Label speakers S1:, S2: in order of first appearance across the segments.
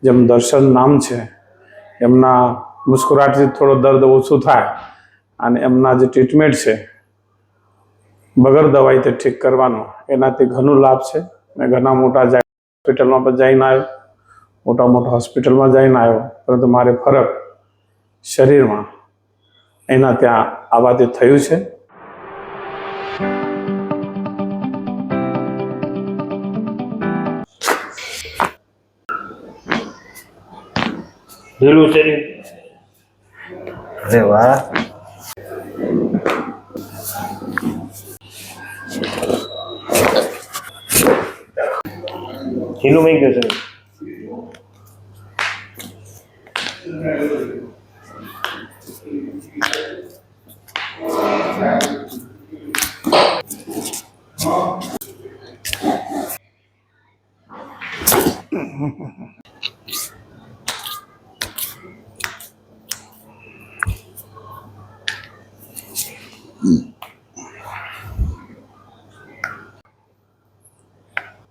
S1: જેમ દર્શન નામ છે એમના મુસ્કુરાટથી થોડો દર્દ ઓછું થાય અને એમના જે ટ્રીટમેન્ટ છે વગર દવાઈથી ઠીક કરવાનો એનાથી ઘણું લાભ છે. મેં ઘણા મોટા હોસ્પિટલમાં પણ જઈને આવ્યો, મોટા હોસ્પિટલમાં જઈને આવ્યો, પરંતુ મારે ફરક શરીરમાં એના ત્યાં આવવાથી થયું છે.
S2: ઢીલું શરીર. અરે વાહ. ઢીલું થઈ ગયું શરીર.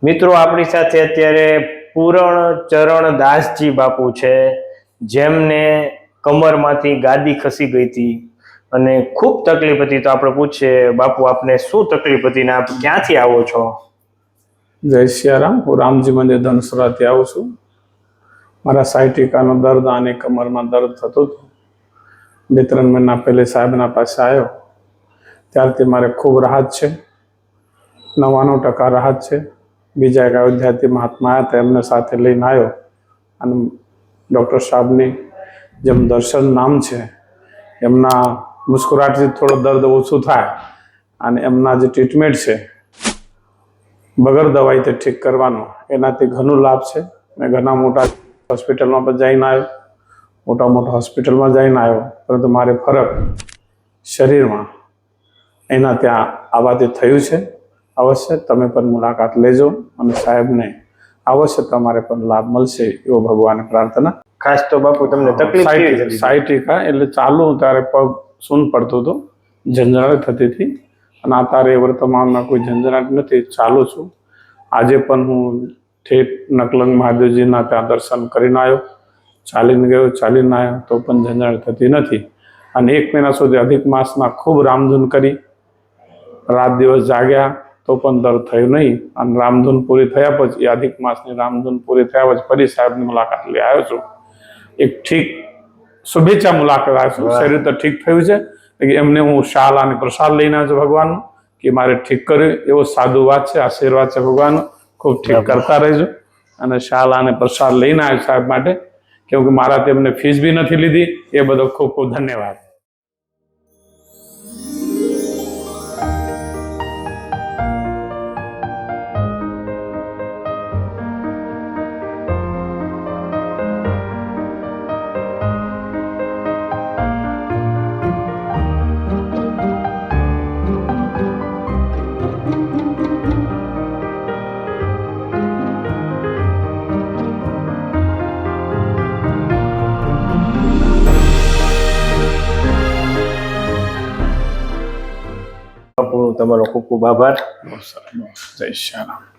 S2: મિત્રો આપણી સાથે અત્યારે પૂરણ ચરણ દાસજી બાપુ છે, જેમને કમરમાંથી ગાદી ખસી ગઈ હતી અને ખૂબ તકલીફ હતી. તો આપણે પૂછીએ, બાપુ આપને શું તકલીફ હતી ને આપ ક્યાંથી આવો છો?
S1: જય સિયારામ. હું રામજી મંદિર ધનસુરાથી આવું છું. મારા સાયટિકાનો દર્દ અને કમરમાં દર્દ થતું હતું. 2-3 મહિના પહેલે સાહેબના પાસે આવ્યો, ત્યારથી મારે ખૂબ રાહત છે, 99% રાહત છે. બીજા એક અયોધ્યાથી મહાત્મા આવ્યા હતા, એમને સાથે લઈને આવ્યો અને ડૉક્ટર સાહેબની જેમ દર્શન નામ છે એમના મુસ્કુરાટથી થોડો દર્દ ઓછું થાય અને એમના જે ટ્રીટમેન્ટ છે વગર દવાઈથી ઠીક કરવાનો એનાથી ઘણું લાભ છે. મેં ઘણા મોટા હોસ્પિટલમાં પણ જઈને આવ્યો, મોટા હોસ્પિટલમાં જઈને આવ્યો, પરંતુ મારે ફરક શરીરમાં એના ત્યાં આવવાથી થયું છે. અવશ્ય તમે પણ મુલાકાત લેજો અને સાહેબને અવશ્ય તમારે પણ લાભ મળશે એવો ભગવાનને પ્રાર્થના.
S2: ખાસ તો બાપુ તમને તકલીફ
S1: સાયટિકા એટલે ચાલુ ત્યારે પગ સૂન પડતું હતું, ઝંઝણાટ થતી હતી અને અત્યારે વર્તમાનમાં કોઈ ઝંઝણાટ નથી, ચાલુ છું. આજે પણ હું ઠેઠ નકલંગ મહાદેવજીના ત્યાં દર્શન કરીને આવ્યો, ચાલીને ગયો, ચાલીને આવ્યો, તો પણ ઝંઝણાટ થતી નથી. અને 1 મહિના સુધી અધિક માસમાં ખૂબ રામધૂન કરી, રાત દિવસ જાગ્યા તો પણ દર્દ થયું નહીં. અને રામધૂન પૂરી થયા પછી, અધિક માસની રામધૂન પૂરી થયા પછી ફરી સાહેબની મુલાકાત લઈ આવ્યો છું. એક ઠીક શુભેચ્છા મુલાકાત આવ્યો છું. શરીર તો ઠીક થયું છે, એમને હું શાલ અને પ્રસાદ લઈને આવ્યો છું ભગવાનનું કે મારે ઠીક કર્યું. એવો સાધુ વાત છે, આશીર્વાદ છે ભગવાનનો. ખૂબ ઠીક કરતા રહેજો. અને શાલ અને પ્રસાદ લઈને આવ્યો સાહેબ માટે, કેમ કે મારાથી એમને ફીસ બી નથી લીધી. એ બધો ખૂબ ખૂબ ધન્યવાદ.
S2: બાપુ તમારો ખૂબ ખૂબ આભાર.
S1: જય શ્રી રામ.